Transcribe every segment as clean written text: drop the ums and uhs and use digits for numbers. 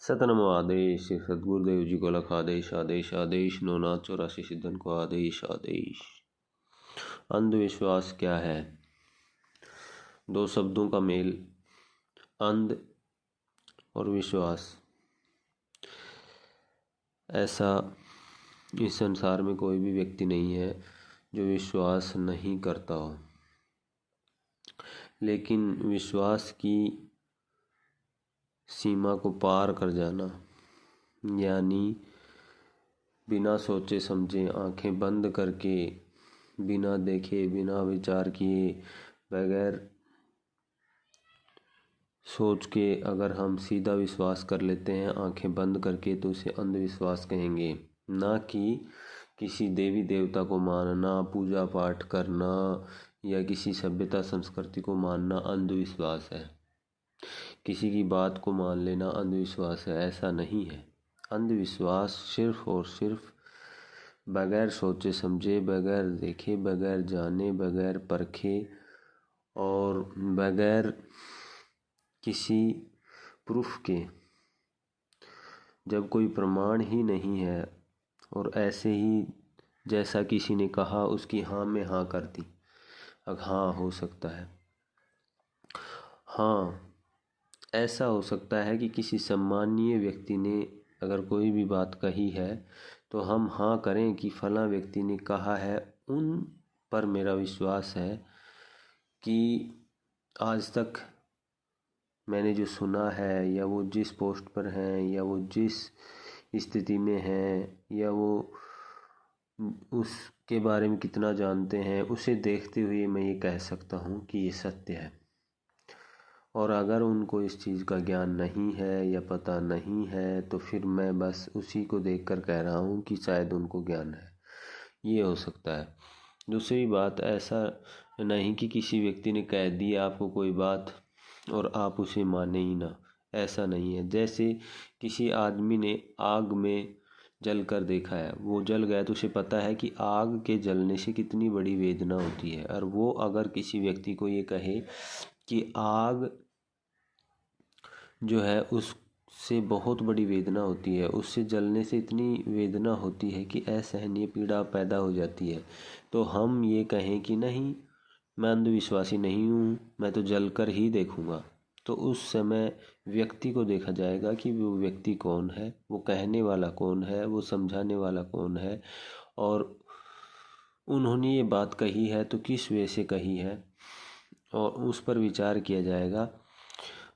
सतनमो आदेश श्री सदगुरुदेव जी को लख आदेश आदेश आदेश 9,84 सिद्धन को आदेश आदेश। अंधविश्वास क्या है? दो शब्दों का मेल, अंध और विश्वास। ऐसा इस संसार में कोई भी व्यक्ति नहीं है जो विश्वास नहीं करता हो, लेकिन विश्वास की सीमा को पार कर जाना, यानी बिना सोचे समझे, आंखें बंद करके, बिना देखे, बिना विचार किए, बगैर सोच के अगर हम सीधा विश्वास कर लेते हैं आंखें बंद करके, तो उसे अंधविश्वास कहेंगे। ना कि किसी देवी देवता को मानना, पूजा पाठ करना या किसी सभ्यता संस्कृति को मानना अंधविश्वास है। किसी की बात को मान लेना अंधविश्वास है, ऐसा नहीं है। अंधविश्वास सिर्फ और सिर्फ बगैर सोचे समझे, बगैर देखे, बगैर जाने, बगैर परखे और बगैर किसी प्रूफ के, जब कोई प्रमाण ही नहीं है और ऐसे ही जैसा किसी ने कहा उसकी हाँ में हाँ कर दी। अब हाँ हो सकता है, हाँ ऐसा हो सकता है कि किसी सम्मानीय व्यक्ति ने अगर कोई भी बात कही है तो हम हाँ करें कि फलां व्यक्ति ने कहा है, उन पर मेरा विश्वास है कि आज तक मैंने जो सुना है, या वो जिस पोस्ट पर हैं, या वो जिस स्थिति में हैं, या वो उसके बारे में कितना जानते हैं, उसे देखते हुए मैं ये कह सकता हूँ कि ये सत्य है। और अगर उनको इस चीज़ का ज्ञान नहीं है या पता नहीं है तो फिर मैं बस उसी को देखकर कह रहा हूँ कि शायद उनको ज्ञान है, ये हो सकता है। दूसरी बात, ऐसा नहीं कि किसी व्यक्ति ने कह दिया आपको कोई बात और आप उसे माने ही ना, ऐसा नहीं है। जैसे किसी आदमी ने आग में जल कर देखा है, वो जल गया तो उसे पता है कि आग के जलने से कितनी बड़ी वेदना होती है, और वो अगर किसी व्यक्ति को ये कहे कि आग जो है उससे बहुत बड़ी वेदना होती है, उससे जलने से इतनी वेदना होती है कि असहनीय पीड़ा पैदा हो जाती है, तो हम ये कहें कि नहीं, मैं अंधविश्वासी नहीं हूँ, मैं तो जल कर ही देखूँगा, तो उस समय व्यक्ति को देखा जाएगा कि वो व्यक्ति कौन है, वो कहने वाला कौन है, वो समझाने वाला कौन है, और उन्होंने ये बात कही है तो किस वजह से कही है, और उस पर विचार किया जाएगा।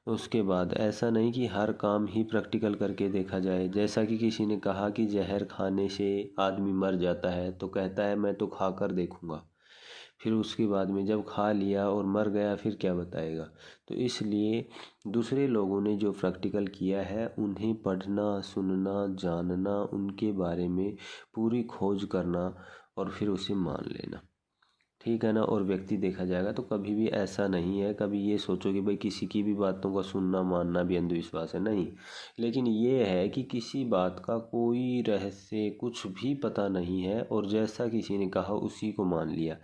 उसके बाद ऐसा नहीं कि हर काम ही प्रैक्टिकल करके देखा जाए। जैसा कि किसी ने कहा कि जहर खाने से आदमी मर जाता है, तो कहता है मैं तो खा कर देखूँगा, फिर उसके बाद में जब खा लिया और मर गया फिर क्या बताएगा। तो इसलिए दूसरे लोगों ने जो प्रैक्टिकल किया है उन्हें पढ़ना, सुनना, जानना, उनके बारे में पूरी खोज करना और फिर उसे मान लेना, ठीक है ना। और व्यक्ति देखा जाएगा तो कभी भी ऐसा नहीं है, कभी ये सोचो कि भाई किसी की भी बातों का सुनना मानना भी अंधविश्वास है, नहीं। लेकिन ये है कि किसी बात का कोई रहस्य कुछ भी पता नहीं है और जैसा किसी ने कहा उसी को मान लिया।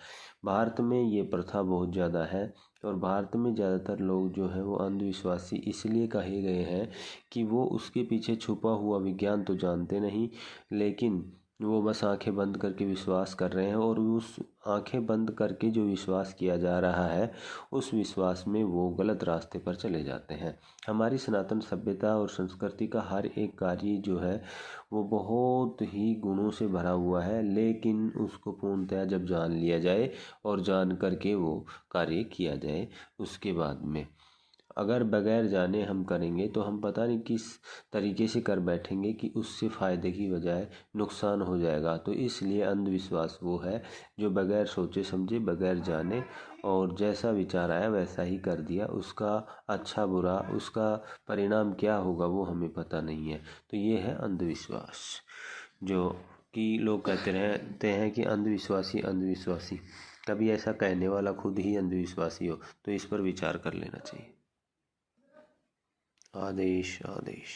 भारत में ये प्रथा बहुत ज़्यादा है, और भारत में ज़्यादातर लोग जो हैं वो अंधविश्वासी इसलिए कहे गए हैं कि वो उसके पीछे छुपा हुआ विज्ञान तो जानते नहीं, लेकिन वो बस आंखें बंद करके विश्वास कर रहे हैं, और उस आंखें बंद करके जो विश्वास किया जा रहा है उस विश्वास में वो गलत रास्ते पर चले जाते हैं। हमारी सनातन सभ्यता और संस्कृति का हर एक कार्य जो है वो बहुत ही गुणों से भरा हुआ है, लेकिन उसको पूर्णतया जब जान लिया जाए और जान करके वो कार्य किया जाए, उसके बाद में अगर बगैर जाने हम करेंगे तो हम पता नहीं किस तरीके से कर बैठेंगे कि उससे फ़ायदे की बजाय नुकसान हो जाएगा। तो इसलिए अंधविश्वास वो है जो बगैर सोचे समझे, बगैर जाने और जैसा विचार आया वैसा ही कर दिया, उसका अच्छा बुरा, उसका परिणाम क्या होगा वो हमें पता नहीं है। तो ये है अंधविश्वास, जो कि लोग कहते रहते हैं कि अंधविश्वासी अंधविश्वासी। कभी ऐसा कहने वाला खुद ही अंधविश्वासी हो तो इस पर विचार कर लेना चाहिए। आदेश आदेश।